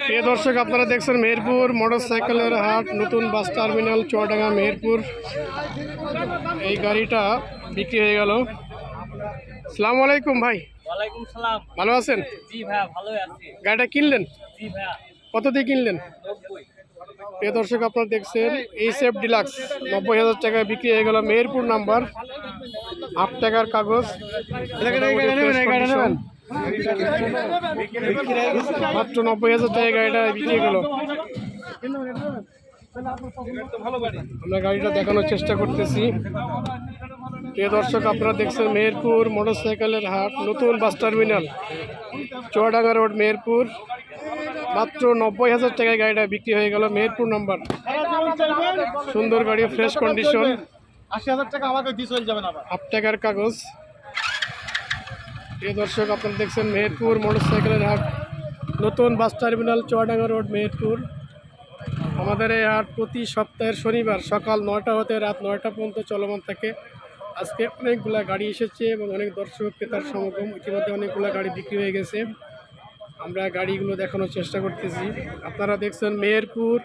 প্রিয় দর্শক, আপনারা দেখছেন মেহেরপুর মোটরসাইকেলের হাট, নতুন বাস টার্মিনাল, চুয়াডাঙ্গা, মেহেরপুর। এই গাড়িটা বিক্রি হয়ে গেল। আসসালামু আলাইকুম ভাই। ওয়ালাইকুম সালাম। ভালো আছেন? জি ভাইয়া, ভালোই আছি। গাড়িটা কিনলেন? জি ভাইয়া। কত দিয়ে কিনলেন? 90। প্রিয় দর্শক, আপনারা দেখছেন এইচএফ ডিলাক্স 90,000 টাকায় বিক্রি হয়ে গেল। মেহেরপুর নাম্বার, হাফ টাকার কাগজ, মাত্র 90,000 টাকায় গাড়িটা বিক্রি হয়ে গেল। আমরা গাড়িটা দেখানোর চেষ্টা করতেছি। প্রিয় দর্শক, আপনারা দেখছেন মেহেরপুর মোটরসাইকেলের হাট, নতুন bus terminal, Chuadanga road, Meherpur. মাত্র 90,000 টাকায় গাড়িটা বিক্রি হয়ে গেল। মেহেরপুর নাম্বার, সুন্দর গাড়ি, ফ্রেশ কন্ডিশন, 80,000 টাকা আমাকে দিয়ে চলে যাবেন আবার। হাফ টাকার কাগজ। প্রিয় দর্শক, আপনারা দেখছেন মেহেরপুর মোটরসাইকেলের হাট, নতুন bus terminal, Chuadanga road, Meherpur. আমাদের এই হাট প্রতি সপ্তাহের শনিবার সকাল 9টা হতে রাত 9টা পর্যন্ত চলমান থাকে। আজকে অনেকগুলা গাড়ি এসেছে এবং অনেক দর্শক ক্রেতার সমাগম। ইতিমধ্যে অনেকগুলা গাড়ি বিক্রি হয়ে গেছে। আমরা গাড়িগুলো দেখানোর চেষ্টা করতেছি। আপনারা দেখছেন মেহেরপুর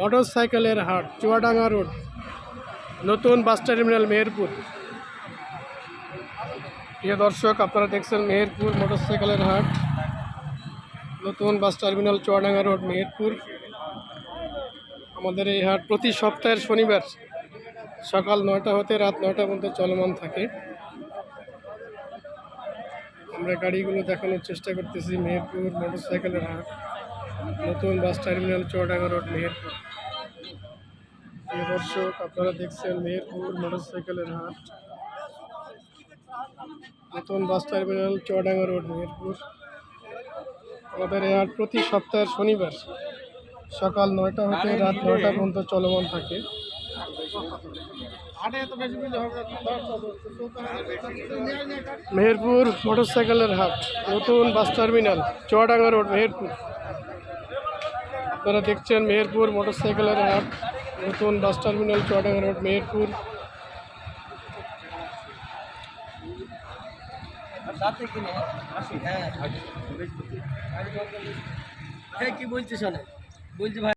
মোটরসাইকেলের হাট, চুয়াডাঙ্গা রোড, নতুন বাস টার্মিনাল, মেহেরপুর। প্রিয় দর্শক, আপনারা দেখছেন মেহেরপুর মোটরসাইকেলের হাট, নতুন bus terminal, Chuadanga road, Meherpur. আমাদের এই হাট প্রতি সপ্তাহের শনিবার সকাল 9টা হতে রাত 9টা পর্যন্ত চলমান থাকে। আমরা গাড়িগুলো দেখানোর চেষ্টা করতেছি। মেহেরপুর মোটরসাইকেলের হাট, নতুন bus terminal, Chuadanga road, Meherpur. প্রিয় দর্শক, আপনারা দেখছেন মেহেরপুর মোটরসাইকেলের হাট, নতুন bus terminal, Chuadanga road, Meherpur. আমাদের এই হাট প্রতি সপ্তাহের শনিবার সকাল 9টা হতে রাত 9টা পর্যন্ত চলমান থাকে। মেহেরপুর মোটরসাইকেলের হাট, নতুন bus terminal, Chuadanga road, Meherpur. আপনারা দেখছেন মেহেরপুর মোটরসাইকেলের হাট, নতুন bus terminal, Chuadanga road, Meherpur. কি বলছিস? বলছি ভাই।